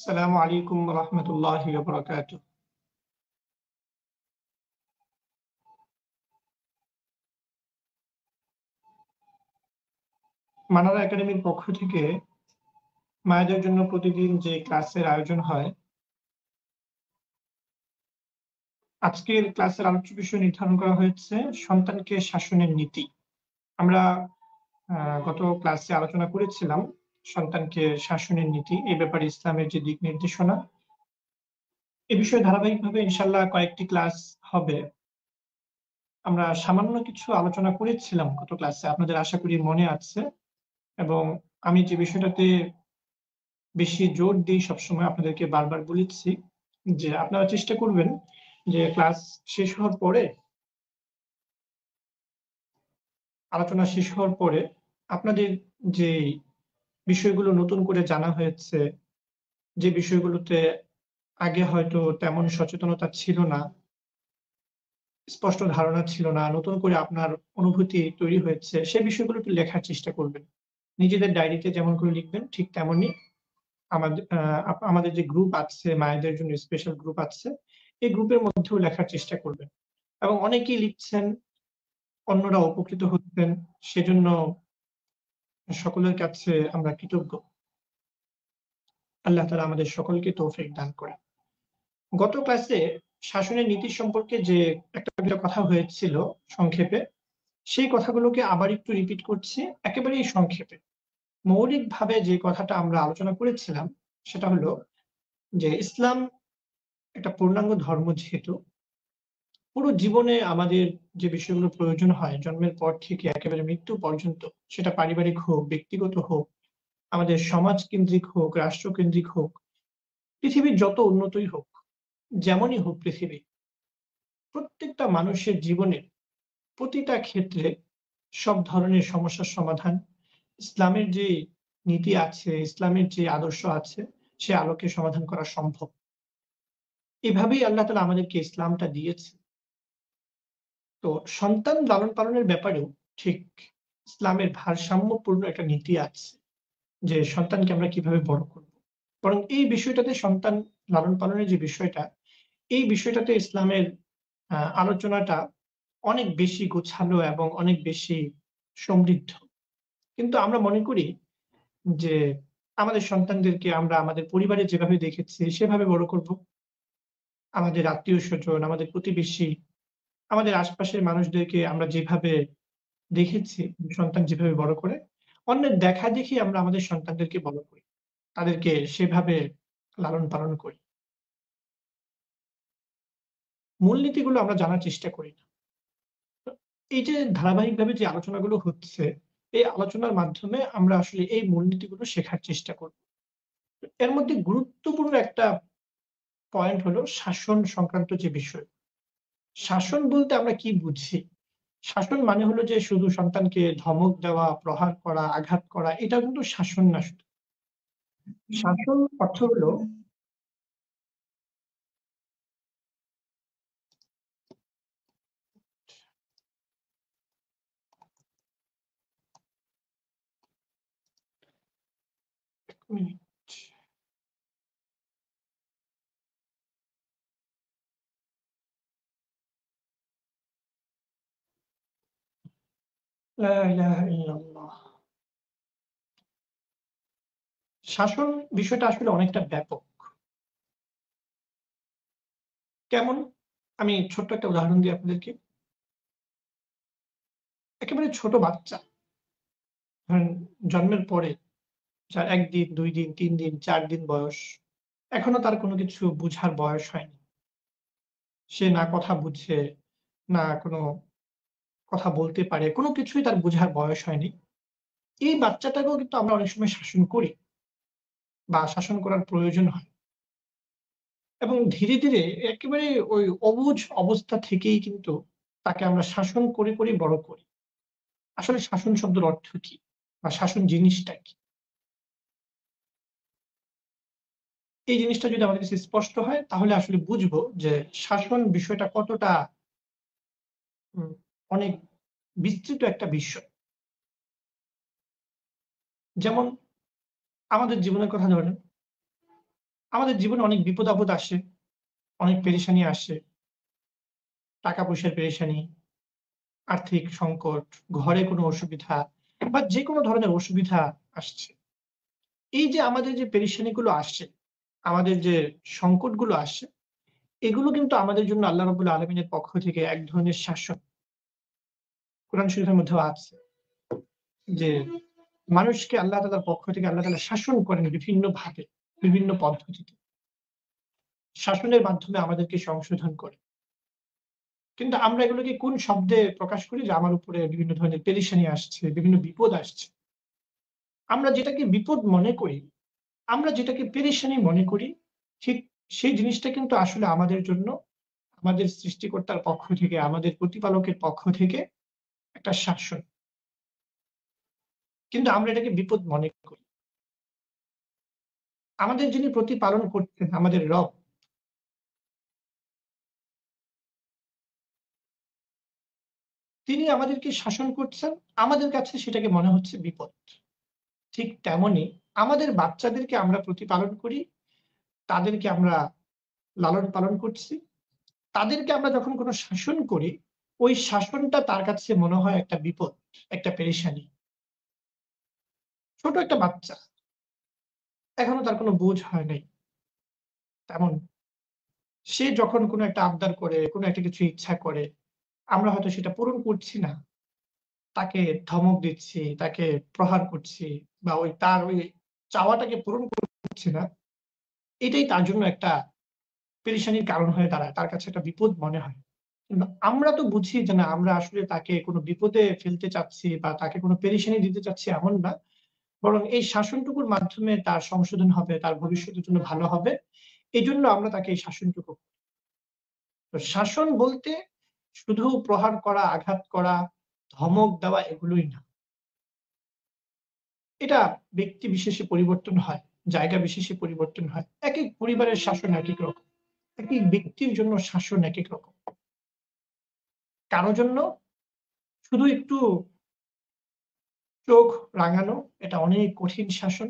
আসসালামু আলাইকুম রহমতুল্লাহি ওয়া বারাকাতুহু। মানারা একাডেমির পক্ষ থেকে মায়েদের জন্য প্রতিদিন যে ক্লাসের আয়োজন হয়, আজকের ক্লাসের আলোচ্য বিষয় নির্ধারণ করা হয়েছে সন্তানকে শাসনের নীতি। আমরা গত ক্লাসে আলোচনা করেছিলাম সন্তানকে শাসনের নীতি, এ ব্যাপারে ইসলামের যে দিক নির্দেশনা। এ বিষয়ে ধারাবাহিকভাবে ইনশাআল্লাহ কয়েকটি ক্লাস হবে। আমরা সামান্য কিছু আলোচনা করেছিলাম গত ক্লাসে, আপনাদের আশা করি মনে আছে। এবং আমি যে বিষয়টাতে বেশি জোর দিই সবসময়, আপনাদেরকে বারবার বলেছি যে আপনারা চেষ্টা করবেন যে ক্লাস শেষ হওয়ার পরে, আলোচনা শেষ হওয়ার পরে আপনাদের যে বিষয়গুলো নতুন করে জানা হয়েছে, যে বিষয়গুলোতে আগে হয়তো তেমন সচেতনতা ছিল না, স্পষ্ট ধারণা ছিল না, নতুন করে আপনার অনুভূতি তৈরি হয়েছে, সে বিষয়গুলো একটু লেখার চেষ্টা করবেন। নিজেদের ডায়েরিতে যেমন করে লিখবেন ঠিক তেমনই আমাদের যে গ্রুপ আছে, মায়েদের জন্য স্পেশাল গ্রুপ আছে, এই গ্রুপের মধ্যেও লেখার চেষ্টা করবেন। এবং অনেকেই লিখছেন, অন্যরা উপকৃত হচ্ছেন, সেজন্য সকলের কাছে আমরা কৃতজ্ঞ। আল্লাহ তাআলা আমাদের সকলকে তৌফিক দান করেন। গত ক্লাসে শাসনের নীতি সম্পর্কে যে একটা কথা হয়েছিল সংক্ষেপে, সেই কথাগুলোকে আবার একটু রিপিট করছি একেবারেই সংক্ষেপে। মৌলিকভাবে যে কথাটা আমরা আলোচনা করেছিলাম সেটা হলো যে ইসলাম একটা পূর্ণাঙ্গ ধর্ম, যেহেতু পুরো জীবনে আমাদের যে বিষয়গুলো প্রয়োজন হয় জন্মের পর থেকে একেবারে মৃত্যু পর্যন্ত, সেটা পারিবারিক হোক, ব্যক্তিগত হোক, আমাদের সমাজ কেন্দ্রিক হোক, রাষ্ট্রকেন্দ্রিক হোক, পৃথিবীর যত উন্নতই হোক, যেমনই হোক পৃথিবী, প্রত্যেকটা মানুষের জীবনের প্রতিটা ক্ষেত্রে সব ধরনের সমস্যার সমাধান ইসলামের যে নীতি আছে, ইসলামের যে আদর্শ আছে, সে আলোকে সমাধান করা সম্ভব। এভাবেই আল্লাহ তাআলা আমাদেরকে ইসলামটা দিয়েছে। তো সন্তান লালন পালনের ব্যাপারেও ঠিক ইসলামের ভারসাম্যপূর্ণ একটা নীতি আছে, যে সন্তানকে আমরা কিভাবে বড় করব। বরং এই বিষয়টাতে, সন্তান লালন পালনের যে বিষয়টা, এই বিষয়টাতে ইসলামের আলোচনাটা অনেক বেশি গোছালো এবং অনেক বেশি সমৃদ্ধ। কিন্তু আমরা মনে করি যে আমাদের সন্তানদেরকে আমরা আমাদের পরিবারে যেভাবে দেখেছি সেভাবে বড় করব। আমাদের আত্মীয়-স্বজন, আমাদের প্রতিবেশী, আমাদের আশপাশের মানুষদেরকে আমরা যেভাবে দেখেছি সন্তান যেভাবে বড় করে, অন্যের দেখাদেখি আমরা আমাদের সন্তানদেরকে বড় করি। তাদেরকে সেভাবে লালন পালন করি। মূলনীতিগুলো আমরা জানার চেষ্টা করি না। তো এই যে ধারাবাহিকভাবে যে আলোচনাগুলো হচ্ছে, এই আলোচনার মাধ্যমে আমরা আসলে এই মূলনীতিগুলো শেখার চেষ্টা করব। এর মধ্যে গুরুত্বপূর্ণ একটা পয়েন্ট হলো শাসন সংক্রান্ত যে বিষয়। শাসন বলতে আমরা কি বুঝি? শাসন মানে হলো যে শুধু সন্তানকে ধমক দেওয়া, প্রহার করা, আঘাত করা, এটা কিন্তু শাসন না শুধু। শাসন অর্থ হলো এক মিনিট। লা ইলাহা ইল্লাল্লাহ। শাসন বিষয়টা আসলে অনেকটা ব্যাপক। কেমন? আমি ছোট্ট একটা উদাহরণ দিই আপনাদেরকে। একেবারে ছোট বাচ্চা, ধরেন জন্মের পরে যার ১ দিন, ২ দিন, ৩ দিন, ৪ দিন বয়স, এখনো তার কোনো কিছু বুঝার বয়স হয়নি। সে না কথা বুঝে, না কোনো কথা বলতে পারে, কোনো কিছুই তার বুঝার বয়স হয়নি। এই বাচ্চাটাকেও কিন্তু আমরা অনেক সময় শাসন করি বা শাসন করার প্রয়োজন হয়। এবং ধীরে, ধীরে একেবারে ওই অবুঝ অবস্থা থেকেই কিন্তু তাকে আমরা শাসন করে, করে বড় করি। আসলে শাসন শব্দের অর্থ কি? বা শাসন জিনিসটা কি? এই জিনিসটা যদি আমাদের কাছে স্পষ্ট হয় তাহলে আসলে বুঝবো যে শাসন বিষয়টা কতটা উম অনেক বিস্তৃত একটা বিষয়। যেমন আমাদের জীবনের কথা ধরেন, আমাদের জীবনে অনেক বিপদ আপদ আসে, অনেক পেরেশানি আসে, টাকা পয়সার পেরেশানি, আর্থিক সংকট, ঘরে কোনো অসুবিধা বা যেকোনো ধরনের অসুবিধা আসছে। এই যে আমাদের যে পেরেশানিগুলো আসছে, আমাদের যে সংকটগুলো আসছে, এগুলো কিন্তু আমাদের জন্য আল্লাহ রাব্বুল আলামিনের পক্ষ থেকে এক ধরনের শাসন। কোরআন শরীফের মধ্যেও আছে যে মানুষকে আল্লাহ তাআলার পক্ষ থেকে আল্লাহ তাআলা শাসন করেন বিভিন্নভাবে, বিভিন্ন পদ্ধতিতে। শাসনের মাধ্যমে আমাদেরকে সংশোধন করে। কিন্তু আমরা এগুলোকে কোন শব্দে প্রকাশ করি যে আমার উপরে বিভিন্ন ধরনের পেরেশানি আসছে, বিভিন্ন বিপদ আসছে। আমরা যেটাকে বিপদ মনে করি, আমরা যেটাকে পেরেশানি মনে করি, ঠিক সেই জিনিসটা কিন্তু আসলে আমাদের জন্য আমাদের সৃষ্টিকর্তার পক্ষ থেকে, আমাদের প্রতিপালকের পক্ষ থেকে একটা শাসন। কিন্তু আমরা এটাকে বিপদ মনে করি। আমাদের যিনি প্রতিপালন করতেন, আমাদের রব, তিনি আমাদেরকে শাসন করছেন, আমাদের কাছে সেটাকে মনে হচ্ছে বিপদ। ঠিক তেমনি আমাদের বাচ্চাদেরকে আমরা প্রতিপালন করি, তাদেরকে আমরা লালন পালন করছি। তাদেরকে আমরা যখন কোনো শাসন করি, ওই শাসনটা তার কাছে মনে হয় একটা বিপদ, একটা পেরেশানি। ছোট একটা বাচ্চা, এখনো তার কোনো বোঝ হয় নাই। তেমন সে যখন কোনো একটা আবদার করে, কোনো একটা কিছু ইচ্ছা করে, আমরা হয়তো সেটা পূরণ করছি না। তাকে ধমক দিচ্ছি, তাকে প্রহার করছি বা তার ওই চাওয়াটাকে পূরণ করছি না। এটাই তার জন্য একটা পেরেশানির কারণ হয়ে দাঁড়ায়। তার কাছে একটা বিপদ মনে হয়। কিন্তু আমরা তো বুঝি যে না, আমরা আসলে তাকে কোনো বিপদে ফেলতে চাচ্ছি বা তাকে কোনো পেরেশানি দিতে চাচ্ছি এমন না। বরং এই শাসনটুকুর মাধ্যমে তার সংশোধন হবে, তার ভবিষ্যতের জন্য ভালো হবে। এজন্য আমরা তাকে এই শাসনটুকু। তো শাসন বলতে শুধু প্রহার করা, আঘাত করা, ধমক দেওয়া এগুলোই না। এটা ব্যক্তি বিশেষে পরিবর্তন হয়, জায়গা বিশেষে পরিবর্তন হয়। একেক পরিবারের শাসন একেক রকম। একেক ব্যক্তির জন্য শাসন একেক রকম। কারো জন্য শুধু একটু চোখ রাঙানো, এটা অনেক কঠিন শাসন।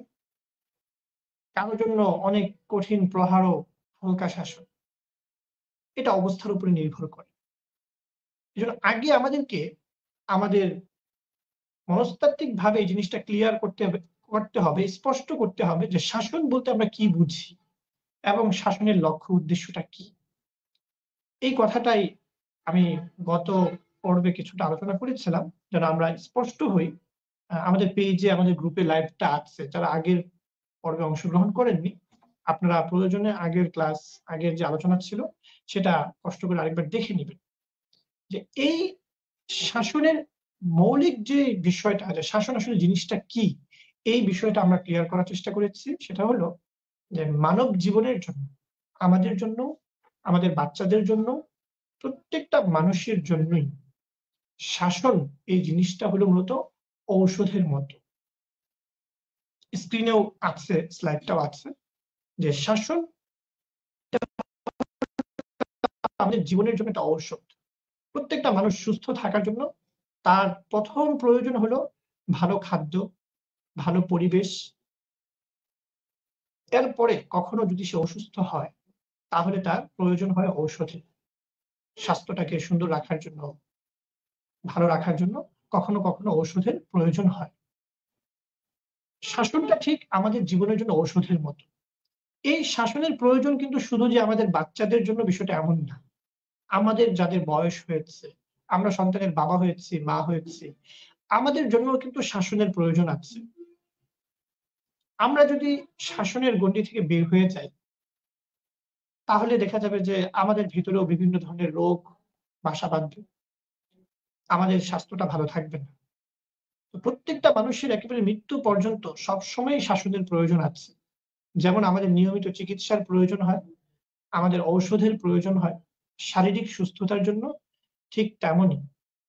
কারো জন্য অনেক কঠিন প্রহার ও হালকা শাসন। এটা অবস্থার উপরে নির্ভর করে। এজন্য আগে আমাদেরকে আমাদের মনস্তাত্ত্বিকভাবে এই জিনিসটা ক্লিয়ার করতে হবে, স্পষ্ট করতে হবে যে শাসন বলতে আমরা কি বুঝি এবং শাসনের লক্ষ্য উদ্দেশ্যটা কি। এই কথাটাই আমি গত পর্বে কিছুটা আলোচনা করেছিলাম, যেন আমরা স্পষ্ট হই। আমাদের পেজে, আমাদের গ্রুপে লাইভটা আছে। যারা আগের পর্বে অংশগ্রহণ করেননি, আপনারা প্রয়োজনে আগের ক্লাস, আগের যে আলোচনা ছিল সেটা কষ্ট করে আরেকবার দেখে নিবেন। যে এই শাসনের মৌলিক যে বিষয়টা, যে শাসন আসলে জিনিসটা কি, এই বিষয়টা আমরা ক্লিয়ার করার চেষ্টা করেছি। সেটা হলো যে মানব জীবনের জন্য, আমাদের জন্য, আমাদের বাচ্চাদের জন্য, প্রত্যেকটা মানুষের জন্যই শাসন এই জিনিসটা হলো মূলত ঔষধের মতো। স্ক্রিনেও আছে, স্লাইডটাও আছে যে শাসন আমাদের জীবনের জন্য একটা ঔষধ। প্রত্যেকটা মানুষ সুস্থ থাকার জন্য তার প্রথম প্রয়োজন হলো ভালো খাদ্য, ভালো পরিবেশ। এরপরে কখনো যদি সে অসুস্থ হয়, তাহলে তার প্রয়োজন হয় ঔষধের। স্বাস্থ্যটাকে সুন্দর রাখার জন্য, ভালো রাখার জন্য কখনো কখনো ঔষধের প্রয়োজন হয়। শাসনটা ঠিক আমাদের জীবনের জন্য ঔষধের মতো। এই শাসনের প্রয়োজন কিন্তু শুধু যে আমাদের বাচ্চাদের জন্য, বিষয়টা এমন না। আমাদের যাদের বয়স হয়েছে, আমরা সন্তানের বাবা হয়েছি, মা হয়েছি, আমাদের জন্য কিন্তু শাসনের প্রয়োজন আছে। আমরা যদি শাসনের গণ্ডি থেকে বের হয়ে যাই, তাহলে দেখা যাবে যে আমাদের ভিতরেও বিভিন্ন ধরনের রোগ বাসা বাঁধবে। আমাদের স্বাস্থ্যটা ভালো থাকবে না। তো প্রত্যেকটা মানুষের একেবারে মৃত্যু পর্যন্ত সবসময়ই শাসনের প্রয়োজন আছে। যেমন আমাদের নিয়মিত চিকিৎসার প্রয়োজন হয়, আমাদের ঔষধের প্রয়োজন হয় শারীরিক সুস্থতার জন্য, ঠিক তেমনই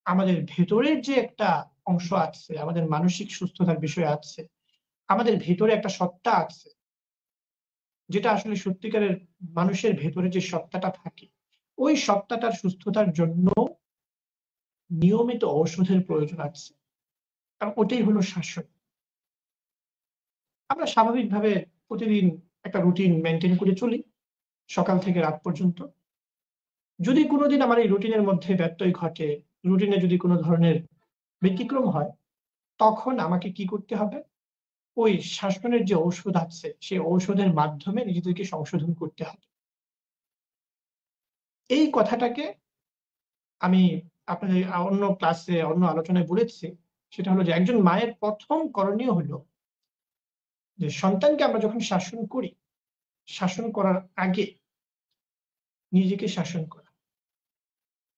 আমাদের ভেতরের যে একটা অংশ আছে, আমাদের মানসিক সুস্থতার বিষয় আছে, আমাদের ভেতরে একটা সত্তা আছে, যেটা আসলে সত্যিকারের মানুষের ভেতরে যে সত্তাটা থাকে, ওই সত্তাটার সুস্থতার জন্য নিয়মিত ঔষধের প্রয়োজন আছে। আর ওটাই হলো শাসন। আমরা স্বাভাবিকভাবে প্রতিদিন একটা রুটিন মেনটেন করে চলি সকাল থেকে রাত পর্যন্ত। যদি কোনোদিন আমার এই রুটিনের মধ্যে ব্যত্যয় ঘটে, রুটিনে যদি কোনো ধরনের ব্যতিক্রম হয়, তখন আমাকে কি করতে হবে? ওই শাসনের যে ঔষধ আছে, সেই ঔষধের মাধ্যমে নিজেদেরকে সংশোধন করতে হবে। এই কথাটাকে আমি আপনাদের অন্য ক্লাসে, অন্য আলোচনায় বলেছি। সেটা হলো যে একজন মায়ের ১ম করণীয় হলো যে সন্তানকে আমরা যখন শাসন করি, শাসন করার আগে নিজেকে শাসন করা।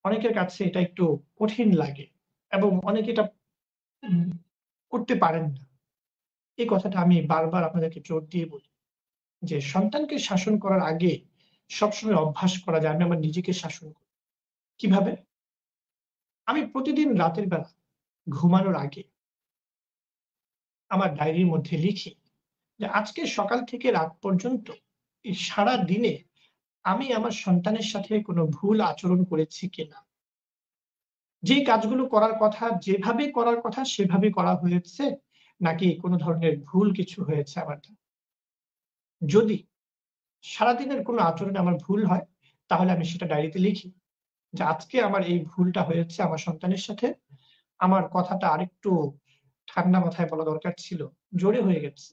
অনেকের কাছে এটা একটু কঠিন লাগে এবং অনেকে এটা উম করতে পারেন না। এই কথাটা আমি বারবার আপনাদেরকে জোর দিয়ে বলি যে সন্তানকে শাসন করার আগে সবসময় অভ্যাস করা যায় আমি আমার নিজেকে শাসন করি। কিভাবে? আমি প্রতিদিন রাতের বেলা ঘুমানোর আগে আমার ডায়েরির মধ্যে লিখি যে আজকে সকাল থেকে রাত পর্যন্ত এই সারাদিনে আমি আমার সন্তানের সাথে কোনো ভুল আচরণ করেছি কিনা। যে কাজগুলো করার কথা, যেভাবে করার কথা সেভাবে করা হয়েছে নাকি কোনো ধরনের ভুল কিছু হয়েছে আমার দ্বারা। যদি সারাদিনের কোনো আচরণে আমার ভুল হয়, তাহলে আমি সেটা ডায়েরিতে লিখি যে আজকে আমার এই ভুলটা হয়েছে আমার সন্তানের সাথে। আমার কথাটা আরেকটু ঠান্ডা মাথায় বলা দরকার ছিল, জোরে হয়ে গেছে।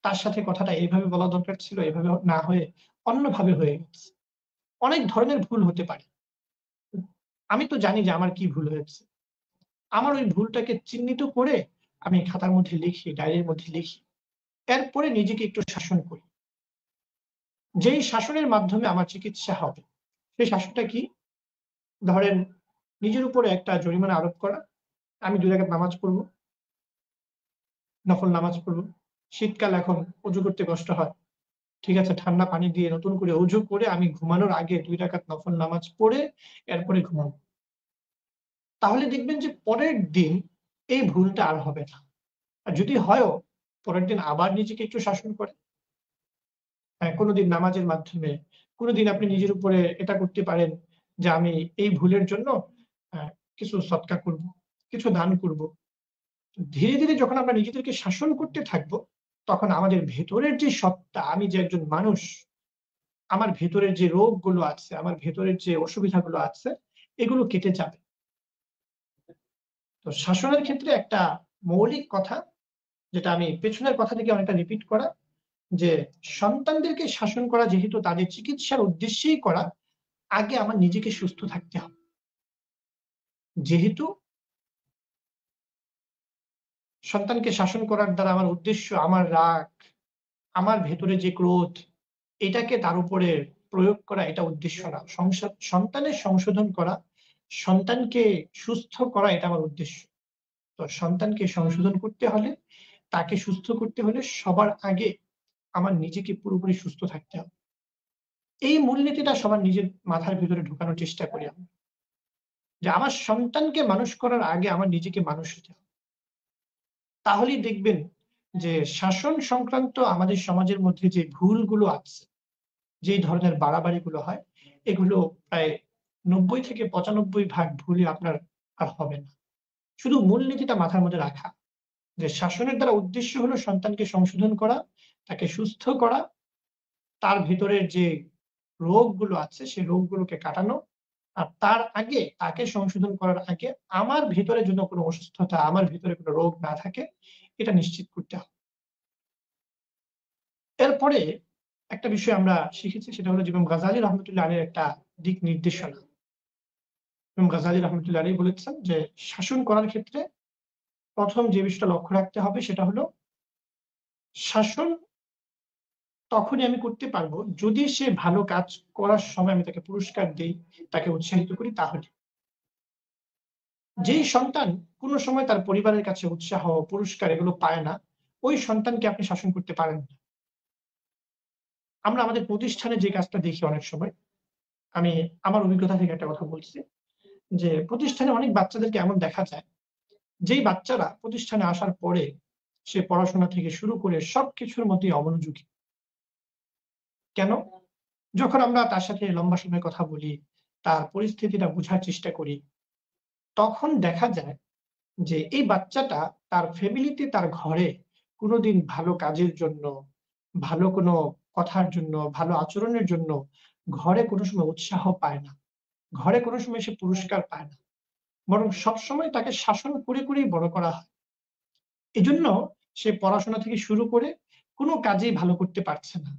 তার সাথে কথাটা এইভাবে বলা দরকার ছিল, এভাবে না হয়ে অন্যভাবে হয়ে গেছে। অনেক ধরনের ভুল হতে পারে। আমি তো জানি যে আমার কি ভুল হয়েছে। আমার ওই ভুলটাকে চিহ্নিত করে আমি খাতার মধ্যে লিখি, ডায়েরির মধ্যে লিখি। এরপরে নিজেকে একটু শাসন করি। যেই শাসনের মাধ্যমে আমার চিকিৎসা হবে, সেই শাসনটা কি? ধরেন নিজের উপরে একটা জরিমানা আরোপ করা। আমি ২ রাকাত নামাজ পড়ব, নফল নামাজ পড়ব। শীতকাল এখন অজু করতে কষ্ট হয়। ঠিক আছে? ঠান্ডা পানি দিয়ে নতুন করে অজু করে আমি ঘুমানোর আগে ২ রাকাত নফল নামাজ পড়ে এরপরে ঘুমাবো। তাহলে দেখবেন যে পরের দিন এই ভুলটা আর হবে না। আর যদি হয়ও পরের দিন আবার নিজেকে একটু শাসন করেন। হ্যাঁ, কোনদিন নামাজের মাধ্যমে, কোনদিন আপনি নিজের উপরে এটা করতে পারেন যে আমি এই ভুলের জন্য আ কিছু সদকা করব, কিছু দান করব। ধীরে, ধীরে যখন আমরা নিজেদেরকে শাসন করতে থাকবো, তখন আমাদের ভেতরের যে সত্তা, আমি যে একজন মানুষ, আমার ভেতরের যে রোগগুলো আছে, আমার ভেতরের যে অসুবিধাগুলো আছে, এগুলো কেটে যাবে। তো শাসনের ক্ষেত্রে একটা মৌলিক কথা, যেটা আমি পেছনের কথা থেকে অনেকটা রিপিট করা, যে সন্তানদেরকে শাসন করা যেহেতু তাদের চিকিৎসার উদ্দেশ্যেই করা, আগে আমার নিজেকে সুস্থ থাকতে হবে। যেহেতু সন্তানকে শাসন করার দ্বারা আমার উদ্দেশ্য আমার রাগ, আমার ভেতরে যে ক্রোধ, এটাকে তার উপরে প্রয়োগ করা এটা উদ্দেশ্য না। সন্তানের সংশোধন করা, সন্তানকে সুস্থ করা এটা আমার উদ্দেশ্য। তো সন্তানকে সংশোধন করতে হলে, তাকে সুস্থ করতে হলে সবার আগে আমার নিজেকে পুরোপুরি সুস্থ থাকতে হবে। এই মূলনীতিটা সবার নিজের মাথার ভেতরে ঢোকানোর চেষ্টা করি আমি। যে আমার সন্তানকে মানুষ করার আগে আমার নিজেকে মানুষ হতে হবে। তাহলেই দেখবেন যে শাসন সংক্রান্ত আমাদের সমাজের মধ্যে যে ভুলগুলো আছে, যেই ধরনের বাড়াবাড়িগুলো হয়, এগুলো প্রায় ৯০ থেকে ৯৫ ভাগ ভুলই আপনার আর হবে না। শুধু মূলনীতিটা মাথার মধ্যে রাখা যে শাসনের দ্বারা উদ্দেশ্য হলো সন্তানকে সংশোধন করা, তাকে সুস্থ করা, তার ভেতরের যে রোগগুলো আছে সেই রোগগুলোকে কাটানো। আর তার আগে তাকে সংশোধন করার আগে আমার ভেতরে যেন কোনো অসুস্থতা, আমার ভেতরে কোনো রোগ না থাকে, এটা নিশ্চিত করতে হবে। এরপরে একটা বিষয় আমরা শিখেছি সেটা হলো যে ইমাম গাজ্জালী রহমতুল্লাহ আলাইহির একটা দিক নির্দেশনা। ইমাম গাজ্জালী রহমতুল্লাহ আলাইহি বলেছেন যে শাসন করার ক্ষেত্রে ১ম যে বিষয়টা লক্ষ্য রাখতে হবে সেটা হলো শাসন তখনই আমি করতে পারবো যদি সে ভালো কাজ করার সময় আমি তাকে পুরস্কার দেই, তাকে উৎসাহিত করি তাহলে। যেই সন্তান কোন সময় তার পরিবারের কাছে উৎসাহ, পুরস্কার এগুলো পায় না, ওই সন্তানকে আপনি শাসন করতে পারেন না। আমরা আমাদের প্রতিষ্ঠানে যে কাজটা দেখি অনেক সময়, আমি আমার অভিজ্ঞতা থেকে একটা কথা বলছি যে প্রতিষ্ঠানে অনেক বাচ্চাদেরকে এমন দেখা যায়, যেই বাচ্চারা প্রতিষ্ঠানে আসার পরে সে পড়াশোনা থেকে শুরু করে সবকিছুর মধ্যেই অমনোযোগী। কেন? যখন আমরা তার সাথে লম্বা সময় কথা বলি, তার পরিস্থিতিটা বুঝার চেষ্টা করি, তখন দেখা যায় যে এই বাচ্চাটা তার ফ্যামিলিতে, তার ঘরে কোনদিন ভালো কাজের জন্য, ভালো কোনো কথার জন্য, ভালো আচরণের জন্য ঘরে কোনো সময় উৎসাহ পায় না। ঘরে কোনো সময় সে পুরস্কার পায় না। বরং সবসময় তাকে শাসন করে করেই বড় করা হয়। এজন্য সে পড়াশোনা থেকে শুরু করে কোনো কাজেই ভালো করতে পারছে না।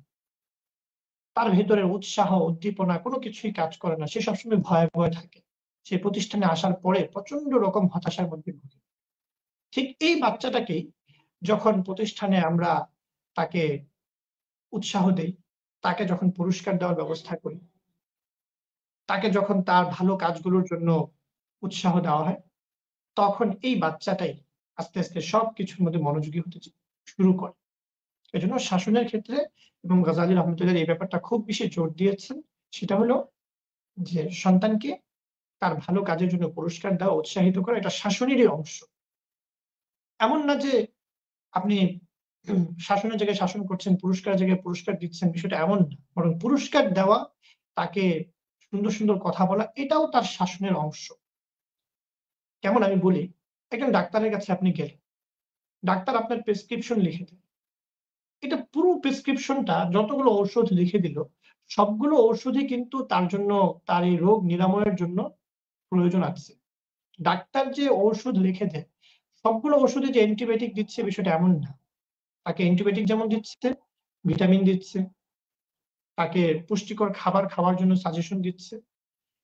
তার ভেতরের উৎসাহ, উদ্দীপনা কোনো কিছুই কাজ করে না। সে সবসময় ভয়ে, ভয়ে থাকে। সে প্রতিষ্ঠানে আসার পরে প্রচন্ড রকম হতাশার মধ্যে ভোগে। ঠিক এই বাচ্চাটাকেই যখন প্রতিষ্ঠানে আমরা তাকে উৎসাহ দেই, তাকে যখন পুরস্কার দেওয়ার ব্যবস্থা করি, তাকে যখন তার ভালো কাজগুলোর জন্য উৎসাহ দেওয়া হয়, তখন এই বাচ্চাটাই আস্তে, আস্তে সবকিছুর মধ্যে মনোযোগী হতে শুরু করে। এজন্য শাসনের ক্ষেত্রে ইমাম গাজ্জালী রহমতুল্লাহ এই ব্যাপারটা খুব বেশি জোর দিয়েছেন। সেটা হলো যে সন্তানকে তার ভালো কাজের জন্য পুরস্কার দেওয়া, উৎসাহিত করা এটা শাসনেরই অংশ। এমন না যে আপনি শাসনের জায়গায় শাসন করছেন, পুরস্কারের জায়গায় পুরস্কার দিচ্ছেন, বিষয়টা এমন না। বরং পুরস্কার দেওয়া, তাকে সুন্দর, সুন্দর কথা বলা এটাও তার শাসনের অংশ। কেমন আমি বলি, একজন ডাক্তারের কাছে আপনি গেলেন। ডাক্তার আপনার প্রেসক্রিপশন লিখে দেন। এটা পুরো প্রেসক্রিপশনটা যতগুলো ঔষধ লিখে দিল, সবগুলো ঔষধই কিন্তু তার জন্য, তার এই রোগ নিরাময়ের জন্য প্রয়োজন আছে। ডাক্তার যে ঔষধ লিখে দেয়, সবগুলো ওষুধে যে অ্যান্টিবায়োটিক দিচ্ছে বিষয়টা এমন না। তাকে অ্যান্টিবায়োটিক যেমন দিচ্ছে, ভিটামিন দিচ্ছে, তাকে পুষ্টিকর খাবার খাওয়ার জন্য সাজেশন দিচ্ছে।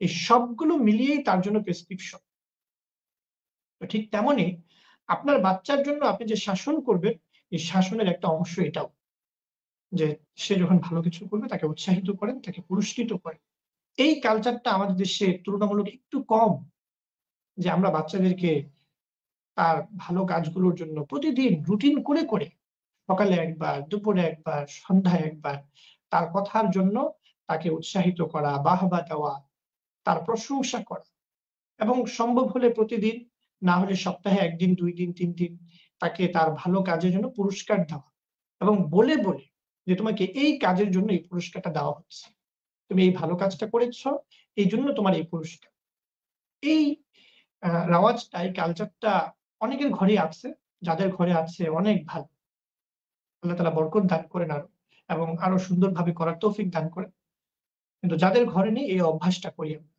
এই সবগুলো মিলিয়েই তার জন্য প্রেসক্রিপশন। ঠিক তেমনই আপনার বাচ্চার জন্য আপনি যে শাসন করবেন, এই শাসনের একটা অংশ এটাও। যে সে যখন ভালো কিছু করবে তাকে উৎসাহিত করেন, তাকে পুরস্কৃত করেন। এই কালচারটা আমাদের দেশে তুলনামূলক একটু কম, যে আমরা বাচ্চাদেরকে তার ভালো কাজগুলোর জন্য প্রতিদিন রুটিন করে, করে সকালে একবার, দুপুরে একবার, সন্ধ্যায় একবার তার কথার জন্য তাকে উৎসাহিত করা, বাহবা দেওয়া, তার প্রশংসা করা এবং সম্ভব হলে প্রতিদিন, না হলে সপ্তাহে ১ দিন, ২ দিন, ৩ দিন তাকে তার ভালো কাজের জন্য পুরস্কার দেওয়া এবং বলে, বলে যে তোমাকে এই কাজের জন্য এই পুরস্কারটা দেওয়া হচ্ছে। তুমি এই ভালো কাজটা করেছ, এইজন্য তোমার এই পুরস্কার। এই রেওয়াজটা, এই কালচারটা অনেকের ঘরেই আছে। যাদের ঘরে আছে অনেক ভালো। আল্লাহ তাআলা বরকত দান করেন আরো এবং আরো সুন্দরভাবে করার তৌফিক দান করেন। কিন্তু যাদের ঘরে নেই এই অভ্যাসটা করি আমরা,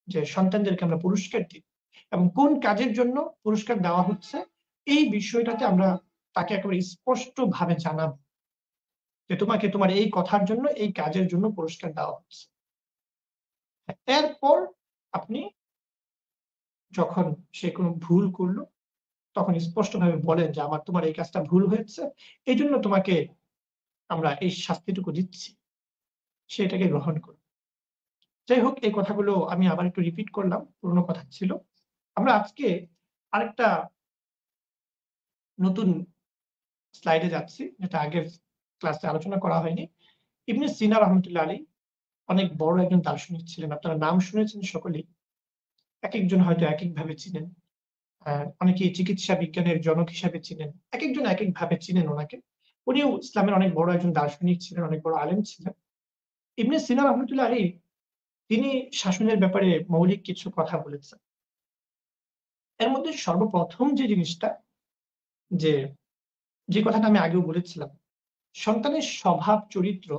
যে সন্তানদেরকে আমরা পুরস্কার দিই এবং কোন কাজের জন্য পুরস্কার দেওয়া হচ্ছে এই বিষয়টাতে আমরা তাকে একেবারে স্পষ্টভাবে জানাবো যে তোমাকে তোমার এই কথার জন্য, এই কাজের জন্য পুরস্কার দেওয়া হচ্ছে। এরপর আপনি যখন সে কোনো ভুল করলো, তখন স্পষ্টভাবে বলেন যে আমার তোমার এই কাজটা ভুল হয়েছে, এইজন্য তোমাকে আমরা এই শাস্তিটুকু দিচ্ছি। সে এটাকে গ্রহণ করবে। যাই হোক, এই কথাগুলো আমি আবার একটু রিপিট করলাম, পুরোনো কথা ছিল। আমরা আজকে আরেকটা নতুন স্লাইডে যাচ্ছি, যেটা আগের ক্লাসে আলোচনা করা হয়নি। ইবনে সিনা রহমতুল্লাহ আলাইহ অনেক বড় একজন দার্শনিক ছিলেন। আপনারা নাম শুনেছেন সকলেই। একেকজন হয়তো একেকভাবে চিনেন। অনেকেই চিকিৎসা বিজ্ঞানের জনক হিসাবে চিনেন। একেকজন একেকভাবে চিনেন ওনাকে। উনিও ইসলামের অনেক বড় একজন দার্শনিক ছিলেন, অনেক বড় আলেম ছিলেন। ইবনে সিনা রহমতুল্লাহ আলাইহ তিনি শাসনের ব্যাপারে মৌলিক কিছু কথা বলেছেন। এর মধ্যে সর্বপ্রথম যে জিনিসটা, যে যে কথাটা আমি আগেও বলেছিলাম, সন্তানের স্বভাব চরিত্র,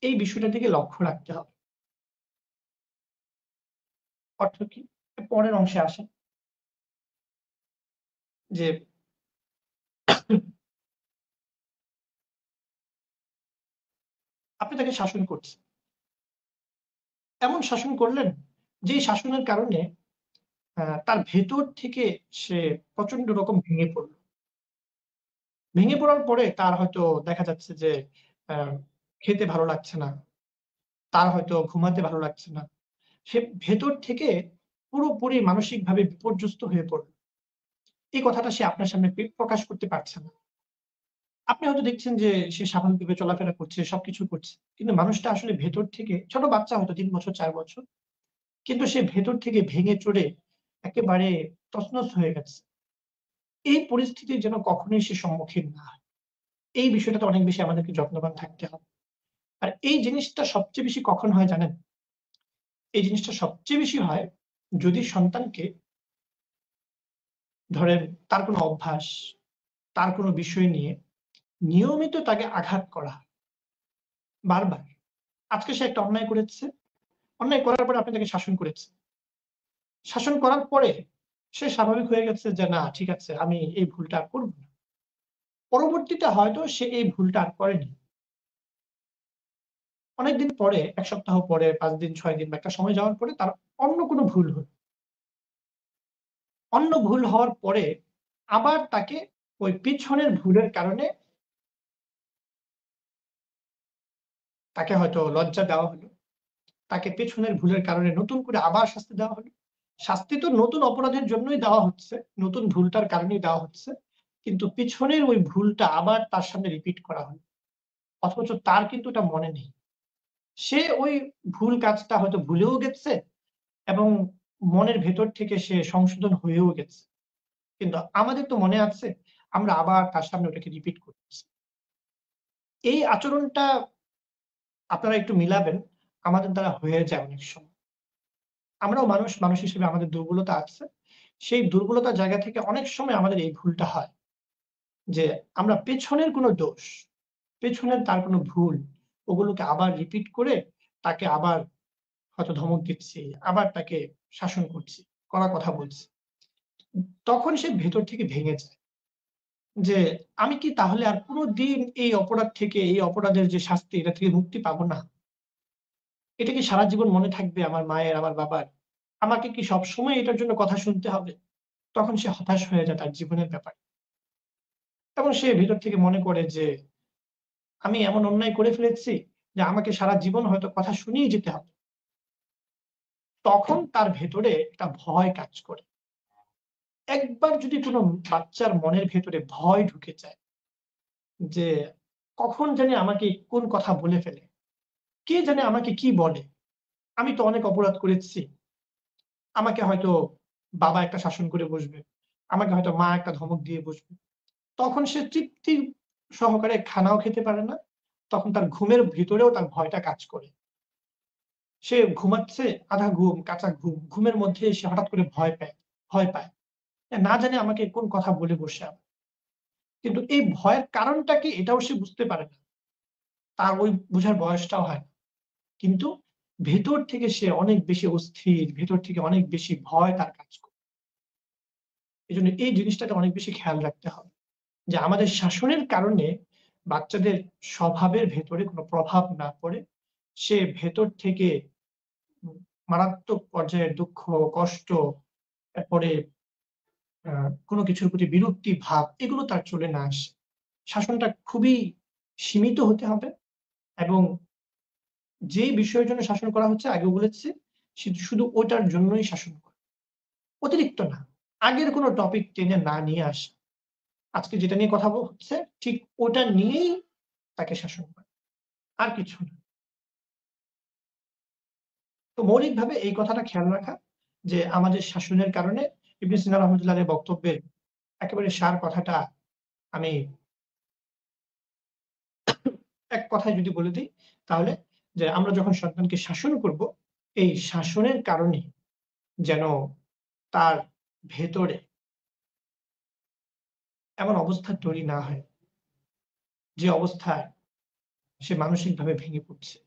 এই বিষয়টার দিকে লক্ষ্য রাখতে হবে। অর্থ কি? পরের অংশে আসেন, যে আপনি তাকে শাসন করছেন, এমন শাসন করলেন যে শাসনের কারণে তার ভেতর থেকে সে প্রচন্ড রকম ভেঙে পড়ল। ভেঙে পড়ার পরে তার হয়তো দেখা যাচ্ছে যে আহ, খেতে ভালো লাগছে না, তার হয়তো ঘুমাতে ভালো লাগছে না। সে ভেতর থেকে পুরোপুরি মানসিকভাবে বিপর্যস্ত হয়ে পড়ল। এই কথাটা সে আপনার সামনে প্রকাশ করতে পারছে না। আপনি হয়তো দেখছেন যে সে স্বাভাবিকভাবে চলাফেরা করছে, সবকিছু করছে। কিন্তু মানুষটা আসলে ভেতর থেকে, ছোট বাচ্চা হয়তো ৩ বছর ৪ বছর, কিন্তু সে ভেতর থেকে ভেঙে চড়ে একেবারে তছনছ হয়ে গেছে। এই পরিস্থিতির যেন কখনোই সে সম্মুখীন না হয়। এই বিষয়টাতে অনেক বেশি আমাদেরকে যত্নবান থাকতে হবে। আর এই জিনিসটা সবচেয়ে বেশি কখন হয় জানেন? এই জিনিসটা সবচেয়ে বেশি হয় যদি সন্তানকে, ধরেন তার কোনো অভ্যাস, তার কোনো বিষয় নিয়ে নিয়মিত তাকে আঘাত করা হয়। বারবার। আজকে সে একটা অন্যায় করেছে। অন্যায় করার পরে আপনি তাকে শাসন করেছেন। শাসন করার পরে সে স্বাভাবিক হয়ে গেছে যে না ঠিক আছে আমি এই ভুলটা আর করব না। পরবর্তীতে হয়তো সে এই ভুলটা আর করেনি। অনেকদিন পরে ১ সপ্তাহ পরে ৫ দিন ৬ দিন বা একটা সময় যাওয়ার পরে তার অন্য কোনো ভুল হলো। অন্য ভুল হওয়ার পরে আবার তাকে ওই পিছনের ভুলের কারণে তাকে হয়তো লজ্জা দেওয়া হলো। তাকে পেছনের ভুলের কারণে নতুন করে আবার শাস্তি দেওয়া হলো। শাস্তি তো নতুন অপরাধের জন্যই দেওয়া হচ্ছে, নতুন ভুলটার কারণেই দেওয়া হচ্ছে। কিন্তু পিছনের ওই ভুলটা আবার তার সামনে রিপিট করা হলো। অথচ তার কিন্তু এটা মনে নেই। সে ওই ভুল কাজটা হয়তো ভুলেও গেছে এবং মনের ভেতর থেকে সে সংশোধন হয়েও গেছে। কিন্তু আমাদের তো মনে আছে, আমরা আবার তার সামনে ওটাকে রিপিট করতেছি। এই আচরণটা আপনারা একটু মিলাবেন, আমাদের দ্বারা হয়ে যায় অনেক সময়। আমরাও মানুষ, মানুষ হিসেবে আমাদের দুর্বলতা আছে। সেই দুর্বলতার জায়গা থেকে অনেক সময় আমাদের এই ভুলটা হয় যে আমরা পেছনের কোনো দোষ, পেছনের তার কোনো ভুল, ওগুলোকে আবার রিপিট করে তাকে আবার হয়তো ধমক দিচ্ছি, আবার তাকে শাসন করছি, কড়া কথা বলছি। তখন সে ভেতর থেকে ভেঙে যায় যে আমি কি তাহলে আর কোনদিন এই অপরাধ থেকে, এই অপরাধের যে শাস্তি এটা থেকে মুক্তি পাবো না? এটা কি সারা জীবন মনে থাকবে আমার মায়ের, আমার বাবার? আমাকে কি সবসময় এটার জন্য কথা শুনতে হবে? তখন সে হতাশ হয়ে যায় তার জীবনের ব্যাপারে। এবং সে ভেতর থেকে মনে করে যে আমি এমন অন্যায় করে ফেলেছি যে আমাকে সারা জীবন হয়তো কথা শুনিয়ে যেতে হবে। তখন তার ভেতরে একটা ভয় কাজ করে। একবার যদি কোনো বাচ্চার মনের ভেতরে ভয় ঢুকে যায় যে কখন জানি আমাকে কোন কথা বলে ফেলে, কে জানে আমাকে কি বলে, আমি তো অনেক অপরাধ করেছি, আমাকে হয়তো বাবা একটা শাসন করে বসবে, আমাকে হয়তো মা একটা ধমক দিয়ে বসবে। তখন সে তৃপ্তি সহকারে খানাও খেতে পারে না। তখন তার ঘুমের ভিতরেও তার ভয়টা কাজ করে। সে ঘুমাচ্ছে, আধা ঘুম, কাঁচা ঘুম। ঘুমের মধ্যে সে হঠাৎ করে ভয় পায়। না জানি আমাকে কোন কথা বলে বসে আবার। কিন্তু এই ভয়ের কারণটা কি এটাও সে বুঝতে পারে না। তার ওই বুঝার বয়সটাও হয় না। কিন্তু ভেতর থেকে সে অনেক বেশি অস্থির, ভেতর থেকে অনেক বেশি ভয় তার কাজ করে। এজন্য এই জিনিসটাকে অনেক বেশি খেয়াল রাখতে হবে। যে আমাদের শাসনের কারণে বাচ্চাদের স্বভাবের ভেতরে কোনো প্রভাব না পড়ে, সে ভেতর থেকে মারাত্মক পর্যায়ের দুঃখ, কষ্ট, এরপরে আ কোনো কিছুর প্রতি বিরক্তি ভাব এগুলো তার চলে না আসে। শাসনটা খুবই সীমিত হতে হবে এবং যে বিষয়ের জন্য শাসন করা হচ্ছে আগেও বলেছি, শুধু ওটার জন্যই শাসন করা। অতিরিক্ত না। আগের কোনো টপিক টেনে না নিয়ে আসা। আজকে যেটা নিয়ে কথা হচ্ছে ঠিক ওটা নিয়েই তাকে শাসন করা। আর কিছু না। তো মৌলিকভাবে এই কথাটা খেয়াল রাখা যে আমাদের শাসনের কারণে ইবনে সিনা রহমতুল্লাহ আলাইহির বক্তব্যের একেবারে সার কথাটা আমি এক কথায় যদি বলে দেই তাহলে যে আমরা যখন সন্তানকে শাসন করব, এই শাসনের কারণে যেন তার ভেতরে এমন অবস্থা তৈরি না হয়, যে অবস্থায় সে মানসিকভাবে ভেঙে পড়ছে।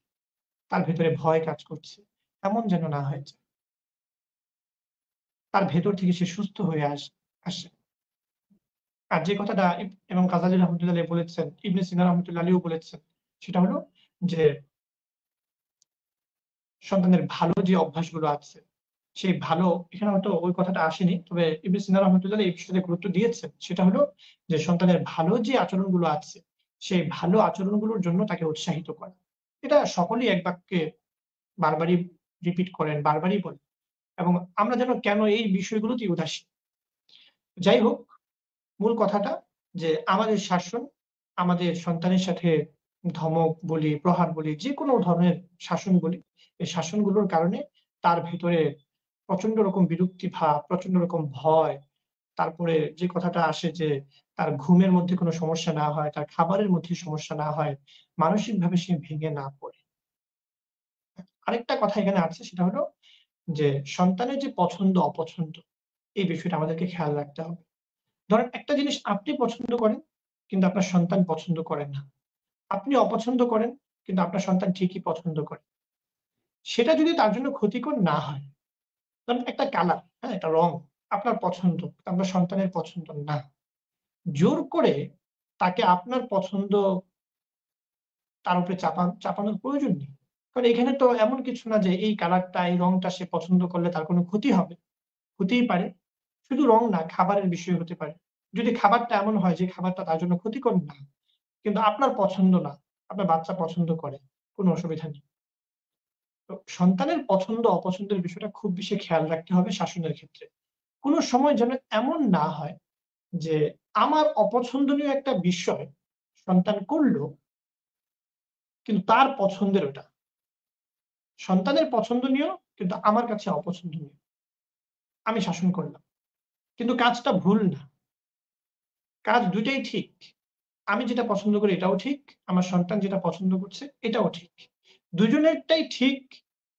তার ভেতরে ভয় কাজ করছে। এমন যেন না হয়ে যায়। তার ভেতর থেকে সে সুস্থ হয়ে আসে। আর যে কথাটা ইমাম গাজ্জালী রহমতুল্লাহ আলাইহি বলেছেন, ইবনে সিনা রহমতুল্লাহ আলাইহিও বলেছেন, সেটা হলো যে সন্তানের ভালো যে অভ্যাসগুলো আছে, সেই ভালো এখানে হয়তো ওই কথাটা আসেনি। তবে ইবনে সিনা রহমতুল্লাহ এই বিষয়টাতে গুরুত্ব দিয়েছেন। সেটা হলো যে সন্তানের ভালো যে আচরণগুলো আছে, সেই ভালো আচরণগুলোর জন্য তাকে উৎসাহিত করা। এটা সকলেই এক বাক্যে বারবারই রিপিট করেন, বারবারই বলেন। এবং আমরা যেন কেন এই বিষয়গুলোতেই উদাসীন। যাই হোক, মূল কথাটা যে আমাদের শাসন আমাদের সন্তানের সাথে ধমক বলি, প্রহার বলি, যেকোনো ধরনের শাসন বলি, এই শাসনগুলোর কারণে তার ভেতরে প্রচন্ড রকম বিরক্তি ভাব, প্রচন্ড রকম ভয়, তারপরে যে কথাটা আসে যে তার ঘুমের মধ্যে কোনো সমস্যা না হয়, তার খাবারের মধ্যে সমস্যা না হয়, মানসিকভাবে সে ভেঙে না পড়ে। আরেকটা কথা এখানে আছে সেটা হলো যে সন্তানের যে পছন্দ অপছন্দ এই বিষয়টা আমাদেরকে খেয়াল রাখতে হবে। ধরেন একটা জিনিস আপনি পছন্দ করেন কিন্তু আপনার সন্তান পছন্দ করে না। আপনি অপছন্দ করেন কিন্তু আপনার সন্তান ঠিকই পছন্দ করে। সেটা যদি তার জন্য ক্ষতিকর না হয়, কারণ একটা কালার, হ্যাঁ, একটা রং আপনার পছন্দ, আপনার সন্তানের পছন্দ না। জোর করে তাকে আপনার পছন্দ তার উপরে চাপানোর প্রয়োজন নেই। কারণ এখানে তো এমন কিছু না যে এই কালারটা, এই রংটা সে পছন্দ করলে তার কোনো ক্ষতি হবে। হতেই পারে। শুধু রং না, খাবারের বিষয় হতে পারে। যদি খাবারটা এমন হয় যে খাবারটা তার জন্য ক্ষতিকর না, কিন্তু আপনার পছন্দ না, আপনার বাচ্চা পছন্দ করে, কোনো অসুবিধা নেই। তো সন্তানের পছন্দ অপছন্দের বিষয়টা খুব বেশি খেয়াল রাখতে হবে শাসনের ক্ষেত্রে। কোন সময় যেন এমন না হয় যে আমার অপছন্দনীয় একটা বিষয় সন্তান করলো, কিন্তু তার পছন্দের ওটা। সন্তানের পছন্দনীয় কিন্তু আমার কাছে অপছন্দনীয়। আমি শাসন করলাম। কিন্তু কাজটা ভুল না। কাজ ২ টাই ঠিক। আমি যেটা পছন্দ করি এটাও ঠিক, আমার সন্তান যেটা পছন্দ করছে এটাও ঠিক। দুজনেরটাই ঠিক,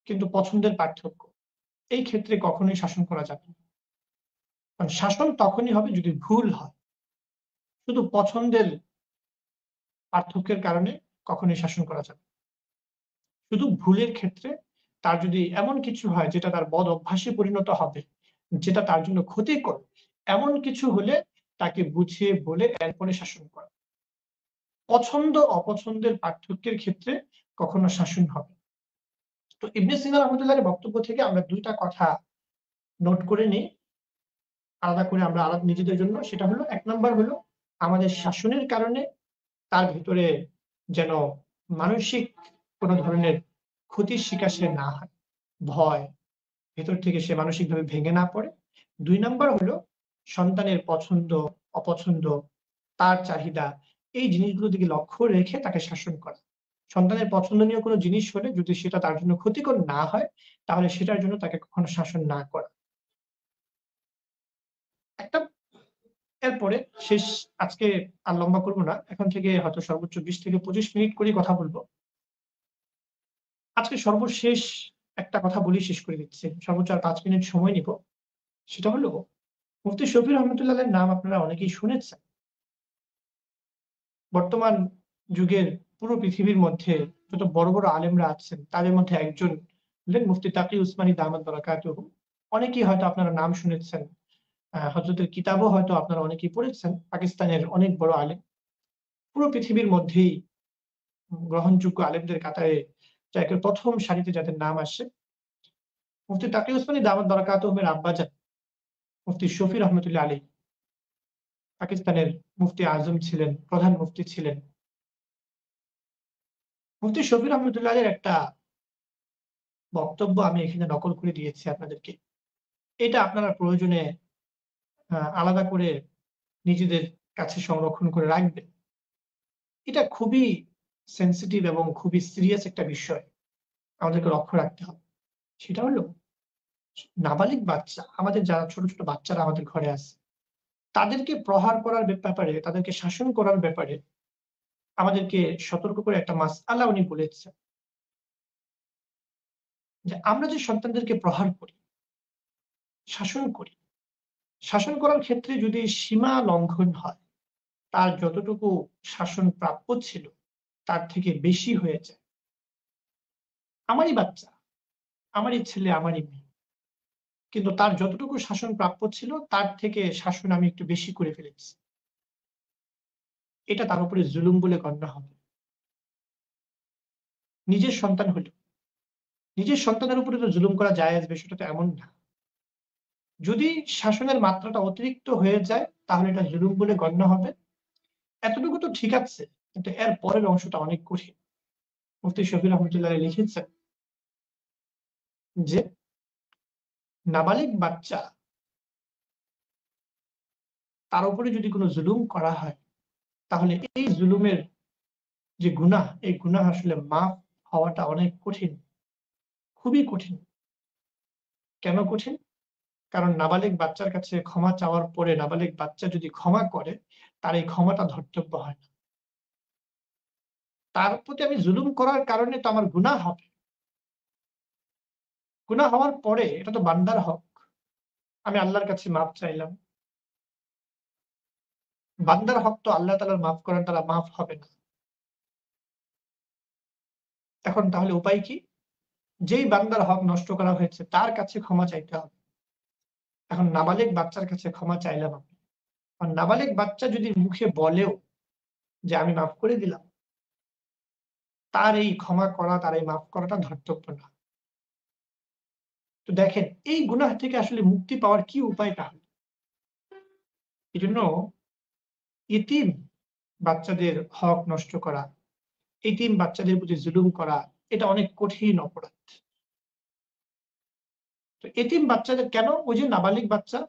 কিন্তু পছন্দের পার্থক্য। এই ক্ষেত্রে কখনোই শাসন করা যাবে না। কারণ শাসন তখনই হবে যদি ভুল হয়। শুধু পছন্দের পার্থক্যের কারণে কখনোই শাসন করা যাবে না। শুধু ভুলের ক্ষেত্রে তার যদি এমন কিছু হয় যেটা তার বদ অভ্যাসে পরিণত হবে, যেটা তার জন্য ক্ষতিকর, এমন কিছু হলে তাকে বুঝিয়ে বলে এরপরে শাসন করা। পছন্দ অপছন্দের পার্থক্যের ক্ষেত্রে কখনো শাসন হবে। তো ইবনে সিনা রহমতুল্লাহর বক্তব্য থেকে আমরা ২ টা কথা নোট করে নেই, আলাদা করে আমরা নিজেদের জন্য। সেটা হলো ১ নাম্বার হলো আমাদের শাসনের কারণে তার ভেতরে যেন মানসিক কোন ধরনের ক্ষতির শিকার সে না হয়। ভয়, ভেতর থেকে সে মানসিকভাবে ভেঙে না পড়ে। ২ নাম্বার হলো সন্তানের পছন্দ, অপছন্দ, তার চাহিদা, এই জিনিসগুলোর দিকে লক্ষ্য রেখে তাকে শাসন করা। সন্তানের পছন্দনীয় কোনো জিনিস হলে যদি সেটা তার জন্য ক্ষতিকর না হয়, তাহলে সেটার জন্য তাকে কখনো শাসন না করা। একটা এরপরে শেষ, আজকে আর লম্বা করব না। এখন থেকে হয়তো সর্বোচ্চ ২০ থেকে ২৫ মিনিট করেই কথা বলব। আজকে সর্বশেষ একটা কথা বলেই শেষ করে দিচ্ছি। সর্বোচ্চ আর ৫ মিনিট সময় নিব। সেটা হলো মুফতি শফি রহমতুল্লাহের নাম আপনারা অনেকেই শুনেছেন। বর্তমান যুগের পুরো পৃথিবীর মধ্যে যত বড়, বড় আলেমরা আছেন তাদের মধ্যে একজন হলেন মুফতি তাকি উসমানী দামাত বারাকাতুহু। অনেকেই হয়তো আপনারা নাম শুনেছেন। হযরতের কিতাবও হয়তো আপনারা অনেকেই পড়েছেন। পাকিস্তানের অনেক বড় আলেম। পুরো পৃথিবীর মধ্যেই গ্রহণযোগ্য আলেমদের কাতারে একের ১ম সারিতে যাদের নাম আসে, মুফতি তাকি উসমানী দামাত বারাকাতুহুর আব্বাজান মুফতি শফি রহমতুল্লাহ আলাইহ পাকিস্তানের মুফতি আজম ছিলেন, প্রধান মুফতি ছিলেন। মুফতি শফি রহমতুল্লাহ আলাইহির একটা বক্তব্য আমি এখানে নকল করে দিয়েছি আপনাদেরকে। এটা আপনারা প্রয়োজনে আলাদা করে নিজেদের কাছে সংরক্ষণ করে রাখবেন। এটা খুবই সেনসিটিভ এবং খুবই সিরিয়াস একটা বিষয়। আমাদেরকে লক্ষ্য রাখতে হবে। সেটা হলো নাবালিগ বাচ্চা, আমাদের যারা ছোট, ছোট বাচ্চারা আমাদের ঘরে আছে, তাদেরকে প্রহার করার ব্যাপারে, তাদেরকে শাসন করার ব্যাপারে আমাদেরকে সতর্ক করে একটা মাসআলা উনি বলেছেন। যে আমরা যে সন্তানদেরকে প্রহার করি, শাসন করি, শাসন করার ক্ষেত্রে যদি সীমা লঙ্ঘন হয়, তার যতটুকু শাসন প্রাপ্য ছিল তার থেকে বেশি হয়ে যায়। আমারই বাচ্চা, আমারই ছেলে, আমারই মেয়ে। কিন্তু তার যতটুকু শাসন প্রাপ্য ছিল তার থেকে শাসন আমি একটু বেশি করে ফেলেছি। এটা তার উপরে জুলুম বলে গণ্য হবে। নিজের সন্তান হলেও, নিজের সন্তানের উপরে তো জুলুম করা জায়েজ, বিষয়টা তো এমন না। যদি শাসনের মাত্রাটা অতিরিক্ত হয়ে যায় তাহলে এটা জুলুম বলে গণ্য হবে। এতটুকু তো ঠিক আছে, কিন্তু এর পরের অংশটা অনেক কঠিন। মুফতি শফি রহমতুল্লাহ লিখেছেন যে নাবালিগ বাচ্চা, তার উপরে যদি কোনো জুলুম করা হয় তাহলে এই জুলুমের যে গুনাহ, এই গুনাহ আসলে মাফ হওয়াটা অনেক কঠিন, খুবই কঠিন। কেন কঠিন? কারণ নাবালিগ বাচ্চার কাছে ক্ষমা চাওয়ার পরে নাবালিগ বাচ্চা যদি ক্ষমা করে, তার এই ক্ষমাটা ধর্তব্য হয় না। তার প্রতি আমি জুলুম করার কারণে তো আমার গুনাহ হবে। গুনাহ হওয়ার পরে এটা তো বান্দার হক। আমি আল্লাহর কাছে মাফ চাইলাম। বান্দার হক তো আল্লাহ তাআলার মাফ করার দ্বারা মাফ হবে না। এখন তাহলে উপায় কি? যেই বান্দার হক নষ্ট করা হয়েছে তার কাছে ক্ষমা চাইতে হবে। এখন নাবালেগ বাচ্চার কাছে ক্ষমা চাইলাম আমি, আর নাবালেগ বাচ্চা যদি মুখে বলেও যে আমি মাফ করে দিলাম, তার এই ক্ষমা করা, তার এই মাফ করাটা ধর্তব্য না। তো দেখেন, এই গুনাহ থেকে আসলে মুক্তি পাওয়ার কি উপায় তাহলে? এই জন্য ইতিম বাচ্চাদের হক নষ্ট করা, এতিম বাচ্চাদের প্রতি জুলুম করা, এটা অনেক কঠিন অপরাধ। তো এতিম বাচ্চাদের কেন? ওই যে নাবালিগ বাচ্চা,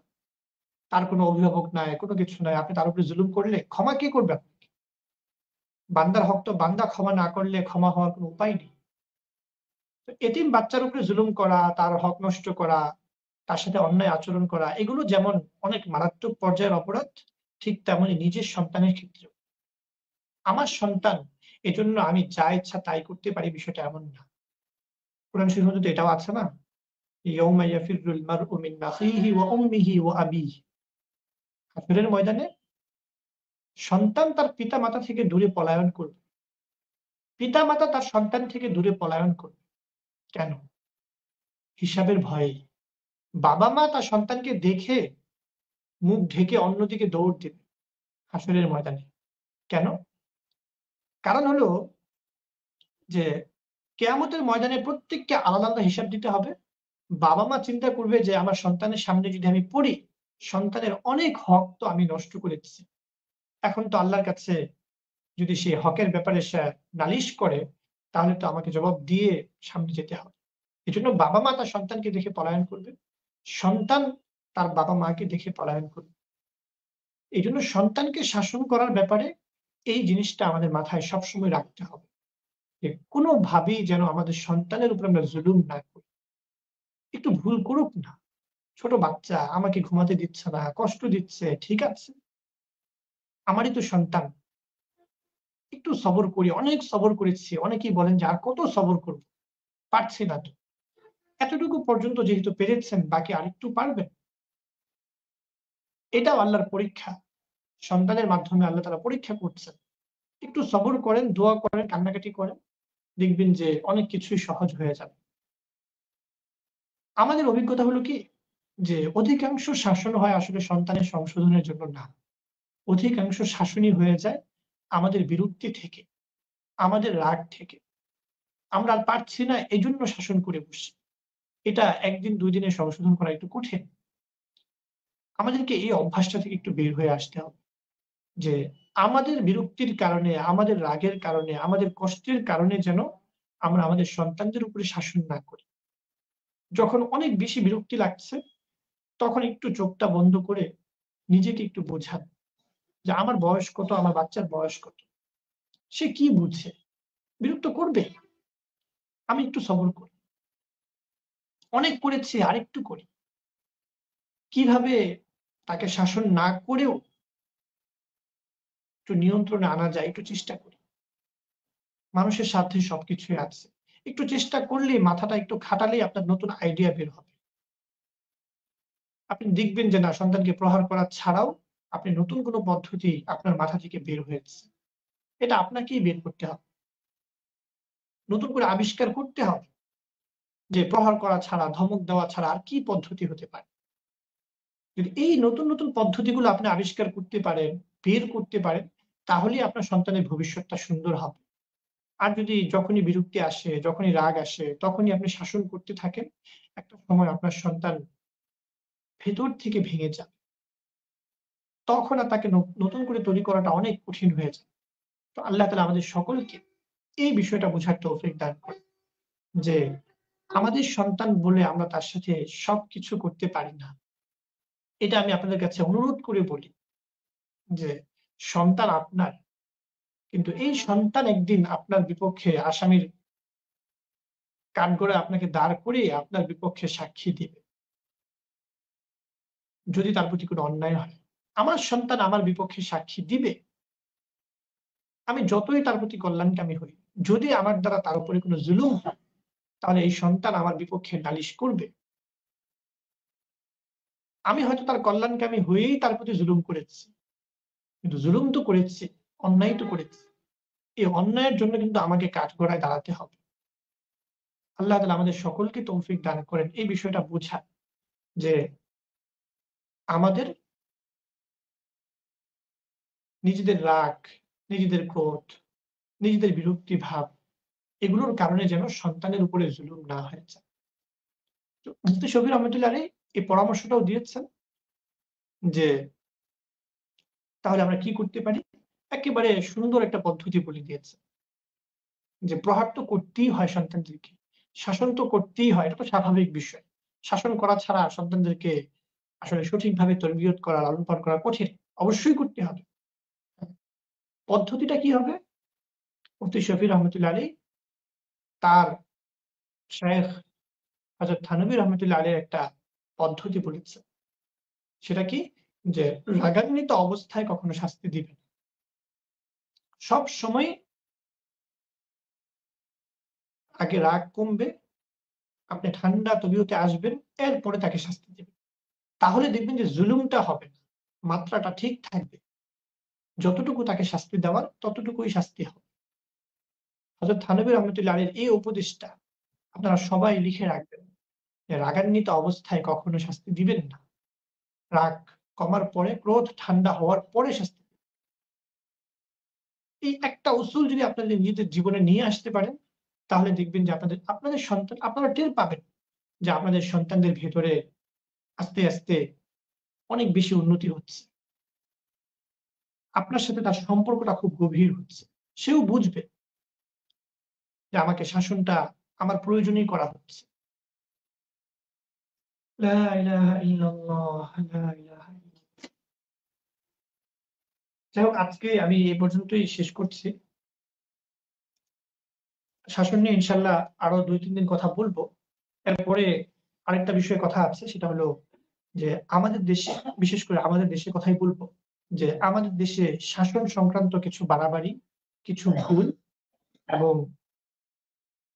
তার কোনো অভিভাবক নাই, কোনো কিছু নাই, আপনি তার উপরে জুলুম করলে ক্ষমা কে করবে আপনাকে? বান্দার হক তো বান্দা ক্ষমা না করলে ক্ষমা হওয়ার কোনো উপায় নেই। তো এতিম বাচ্চার উপরে জুলুম করা, তার হক নষ্ট করা, তার সাথে অন্যায় আচরণ করা, এগুলো যেমন অনেক মারাত্মক পর্যায়ের অপরাধ, ঠিক তেমনি নিজের সন্তানের ক্ষেত্রেও। আমার সন্তান, এজন্য আমি যা ইচ্ছা তাই করতে পারি, বিষয়টা এমন না। কোরআন শরীফের মধ্যে তো এটাও আছে না? ইয়াউমা ইয়াফিরুল মারউ মিন আখিহি ওয়া উম্মিহি ওয়া আবিহি। হাসরের ময়দানে সন্তান তার পিতা-মাতা থেকে দূরে পলায়ন করবে। পিতা-মাতা তার সন্তান থেকে দূরে পলায়ন করবে। কেন? হিসাবের ভয়ে। বাবা-মা তার সন্তানকে দেখে মুখ ঢেকে অন্যদিকে দৌড় দিবে হাসরের ময়দানে। কেন? কারণ হলো যে কিয়ামতের ময়দানে প্রত্যেককে আলাদা, আলাদা হিসাব দিতে হবে। বাবা-মা চিন্তা করবে যে আমার সন্তানের সামনে যদি আমি পড়ি, সন্তানের অনেক হক তো আমি নষ্ট করে দিচ্ছি। এখন তো আল্লাহর কাছে যদি সে হকের ব্যাপারে সে নালিশ করে, তাহলে তো আমাকে জবাব দিয়ে সামনে যেতে হবে। এজন্য বাবা-মা তার সন্তানকে দেখে পলায়ন করবে। সন্তান তার বাবা-মাকে দেখে পলায়ন করবে। এজন্য সন্তানকে শাসন করার ব্যাপারে এই জিনিসটা আমাদের মাথায় সবসময় রাখতে হবে। যে কোনোভাবেই যেন আমাদের সন্তানের উপর আমরা জুলুম না করি। একটু ভুল করুক না। ছোট বাচ্চা আমাকে ঘুমাতে দিচ্ছে না, কষ্ট দিচ্ছে, ঠিক আছে। আমারই তো সন্তান। একটু সবর করি, অনেক সবর করেছি। অনেকেই বলেন যে আর কত সবর করব? পারছি না তো। এতটুকু পর্যন্ত যেহেতু পেরেছেন, বাকি আরেকটু পারবেন। এটাও আল্লাহর পরীক্ষা। সন্তানের মাধ্যমে আল্লাহ তাআলা পরীক্ষা করছেন। একটু সবর করেন, দোয়া করেন, কান্নাকাটি করেন। দেখবেন যে অনেক কিছুই সহজ হয়ে যাবে। আমাদের অভিজ্ঞতা হলো কি? যে অধিকাংশ শাসন হয় আসলে সন্তানের সংশোধনের জন্য না। অধিকাংশ শাসনই হয়ে যায় আমাদের বিরক্তি থেকে, আমাদের রাগ থেকে। আমরা আর পারছি না, এজন্য শাসন করে বসি। এটা ১ দিন ২ দিনে সংশোধন করা একটু কঠিন। আমাদেরকে এই অভ্যাসটা থেকে একটু বের হয়ে আসতে হবে। যে আমাদের বিরক্তির কারণে, আমাদের রাগের কারণে, আমাদের কষ্টের কারণে যেন আমরা আমাদের সন্তানদের উপরে শাসন না করি। যখন অনেক বেশি বিরক্তি লাগছে, তখন একটু চোখটা বন্ধ করে নিজেকে একটু বোঝান যে আমার বয়স কত, আমার বাচ্চার বয়স কত? সে কি বুঝে? বিরক্ত করবে। আমি একটু সবর করি। অনেক করেছি, আরেকটু করি। কিভাবে তাকে শাসন না করেও একটু নিয়ন্ত্রণে আনা যায়, একটু চেষ্টা করি। মানুষের সাধ্যে সবকিছুই আছে। একটু চেষ্টা করলেই, মাথাটা একটু খাটালেই আপনার নতুন আইডিয়া বের হবে। আপনি দেখবেন যে না, সন্তানকে প্রহার করা ছাড়াও আপনি নতুন কোনো পদ্ধতি আপনার মাথা থেকে বের হয়েছে। এটা আপনাকেই বের করতে হবে। নতুন করে আবিষ্কার করতে হবে যে প্রহার করা ছাড়া, ধমক দেওয়া ছাড়া আর কি পদ্ধতি হতে পারে। যদি এই নতুন, নতুন পদ্ধতিগুলো আপনি আবিষ্কার করতে পারেন, বের করতে পারেন, তাহলেই আপনার সন্তানের ভবিষ্যৎটা সুন্দর হবে। আর যদি যখনই বিরক্তি আসে, যখনই রাগ আসে, তখনই আপনি শাসন করতে থাকেন, একটা সময় আপনার সন্তান ভেতর থেকে ভেঙে যাবে। তখন আর তাকে নতুন করে তৈরি করাটা অনেক কঠিন হয়ে যায়। তো আল্লাহ তাআলা আমাদের সকলকে এই বিষয়টা বোঝার তৌফিক দান করেন যে আমাদের সন্তান বলে আমরা তার সাথে সবকিছু করতে পারি না। এটা আমি আপনাদের কাছে অনুরোধ করে বলি যে সন্তান আপনার, কিন্তু এই সন্তান একদিন আপনার বিপক্ষে আসামির কাঠগড়ায় আপনাকে দাঁড় করিয়ে আপনার বিপক্ষে সাক্ষী দিবে। যদি তার প্রতি কোনো অন্যায় হয়। আমার সন্তান আমার বিপক্ষে সাক্ষী দিবে। আমি যতই তার প্রতি কল্যাণকামী হই, যদি আমার দ্বারা তার উপরে কোনো জুলুম হয়, তাহলে এই সন্তান আমার বিপক্ষে নালিশ করবে। আমি হয়তো তার কল্যাণকামী হয়েই তার প্রতি জুলুম করেছি। কিন্তু জুলুম তো করেছি, অন্যায় তো করেছি। এই অন্যায়ের জন্য কিন্তু আমাকে কাঠগড়ায় দাঁড়াতে হবে। আল্লাহ তাআলা আমাদের সকলকে তৌফিক দান করেন এই বিষয়টা বোঝা যে আমাদের নিজেদের রাগ, নিজেদের ক্রোধ, নিজেদের বিরক্তি ভাব এগুলোর কারণে যেন সন্তানের উপরে জুলুম না হয়ে যায়। তো মুফতি শফি রহমতুল্লাহ আলাইহি এই পরামর্শটাও দিয়েছেন যে তাহলে আমরা কি করতে পারি? একেবারে সুন্দর একটা পদ্ধতি বলে দিয়েছে। যে প্রহার তো করতেই হয় সন্তানদেরকে। শাসন তো করতেই হয়। এটা তো স্বাভাবিক বিষয়। শাসন করা ছাড়া সন্তানদেরকে আসলে সঠিকভাবে তরবিয়ত করা, লালন-পালন করা কঠিন। অবশ্যই করতে হবে। পদ্ধতিটা কি হবে? মুফতি শফি রহমতুল্লাহ আলাইহি তার শায়েখ হযরত থানভী রহমতুল্লাহ আলাইহির একটা পদ্ধতি বলেছেন। সেটা কি? যে রাগান্বিত অবস্থায় কখনো শাস্তি দিবেন না। সবসময় আগে রাগ কমবে, আপনি ঠান্ডা তবিয়তে আসবেন, এরপরে তাকে শাস্তি দিবেন। তাহলে দেখবেন যে জুলুমটা হবে না। মাত্রাটা ঠিক থাকবে। যতটুকু তাকে শাস্তি দেওয়ার ততটুকুই শাস্তি হবে। হযরত থানভী রহমতুল্লাহ আলাইহির এই উপদেশটা আপনারা সবাই লিখে রাখবেন। যে রাগান্বিত অবস্থায় কখনো শাস্তি দিবেন না। রাগ কমার পরে, ক্রোধ ঠান্ডা হওয়ার পরে শাস্তি দিবেন। এই একটা উসুল যদি আপনাদের নিজেদের জীবনে নিয়ে আসতে পারেন, তাহলে দেখবেন যে আপনাদের সন্তান আপনারা টের পাবেন যে আপনাদের সন্তানদের ভেতরে আস্তে, আস্তে অনেক বেশি উন্নতি হচ্ছে। আপনার সাথে তার সম্পর্কটা খুব গভীর হচ্ছে। সেও বুঝবে যে আমাকে শাসনটা আমার প্রয়োজনেই করা হচ্ছে। লা ইলাহা ইল্লাল্লাহ, লা ইলাহা ইল্লাল্লাহ। যাই হোক আজকে আমি এই পর্যন্তই শেষ করছি। শাসন নিয়ে ইনশাআল্লাহ আরো ২-৩ দিন কথা বলব। এরপরে আরেকটা বিষয়ে কথা আছে সেটা হলো যে আমাদের দেশে, বিশেষ করে আমাদের দেশের কথাই বলব। যে আমাদের দেশে শাসন সংক্রান্ত কিছু বাড়াবাড়ি, কিছু ভুল এবং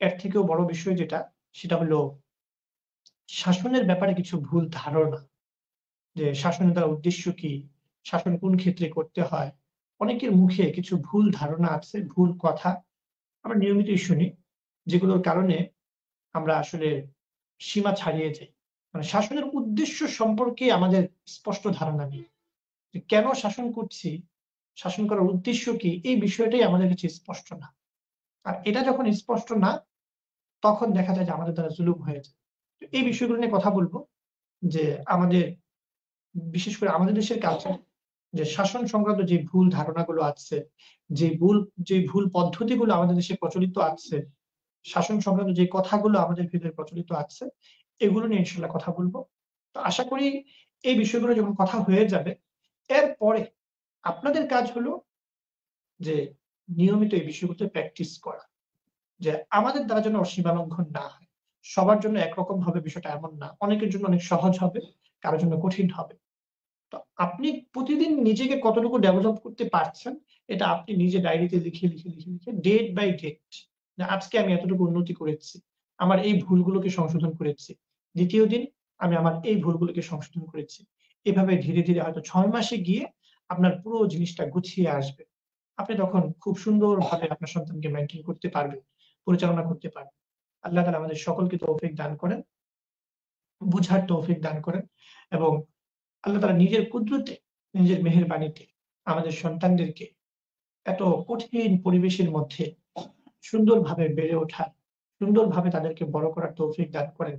এর থেকেও বড় বিষয় যেটা সেটা হলো শাসনের ব্যাপারে কিছু ভুল ধারণা। যে শাসনের দ্বারা উদ্দেশ্য কি? শাসন কোন ক্ষেত্রে করতে হয়? অনেকের মুখে কিছু ভুল ধারণা আছে, ভুল কথা আমরা নিয়মিতই শুনি। যেগুলোর কারণে আমরা আসলে সীমা ছাড়িয়ে যাই। মানে শাসনের উদ্দেশ্য সম্পর্কে আমাদের স্পষ্ট ধারণা নেই। যে কেন শাসন করছি? শাসন করার উদ্দেশ্য কি? এই বিষয়টাই আমাদের কাছে স্পষ্ট না। আর এটা যখন স্পষ্ট না, তখন দেখা যায় যে আমাদের দ্বারা জুলুম হয়ে যায়। তো এই বিষয়গুলো নিয়ে কথা বলব যে আমাদের বিশেষ করে আমাদের দেশের কালচার যে শাসন সংক্রান্ত যে ভুল ধারণাগুলো আছে, যে ভুল পদ্ধতিগুলো আমাদের দেশে প্রচলিত আছে, শাসন সংক্রান্ত যে কথাগুলো আমাদের ভেতরে প্রচলিত আছে, এগুলো নিয়ে ইনশাআল্লাহ কথা বলব। তো আশা করি এই বিষয়গুলো যখন কথা হয়ে যাবে, এরপরে আপনাদের কাজ হলো যে নিয়মিত এই বিষয়গুলোতে প্র্যাকটিস করা। যে আমাদের দ্বারা যেন সীমা লঙ্ঘন না হয়। সবার জন্য একরকম হবে বিষয়টা এমন না। অনেকের জন্য অনেক সহজ হবে, কারো জন্য কঠিন হবে। তো আপনি প্রতিদিন নিজেকে কতটুকু ডেভেলপ করতে পারছেন, এটা আপনি নিজে ডায়েরিতে লিখে ডেট বাই ডেট যে আজকে আমি এতটুকু উন্নতি করেছি। আমার এই ভুলগুলোকে সংশোধন করেছি। ২য় দিন আমি আমার এই ভুলগুলোকে সংশোধন করেছি। এভাবে ধীরে, ধীরে হয়তো ৬ মাসে গিয়ে আপনার পুরো জিনিসটা গুছিয়ে আসবে। আপনি তখন খুব সুন্দরভাবে আপনার সন্তানকে মেইনটেইন করতে পারবেন, পরিচালনা করতে পারবেন। আল্লাহ তাআলা আমাদের সকলকে তৌফিক দান করেন, বুঝার তৌফিক দান করেন এবং আল্লাহ তাআলা নিজের কুদরতে, নিজের মেহেরবানিতে আমাদের সন্তানদেরকে এত কঠিন পরিবেশের মধ্যে সুন্দরভাবে বেড়ে ওঠার, সুন্দরভাবে তাদেরকে বড় করার তৌফিক দান করেন।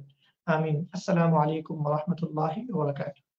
আমিন। আসসালামু আলাইকুম ওয়া রাহমাতুল্লাহি ওয়া বারাকাতুহু।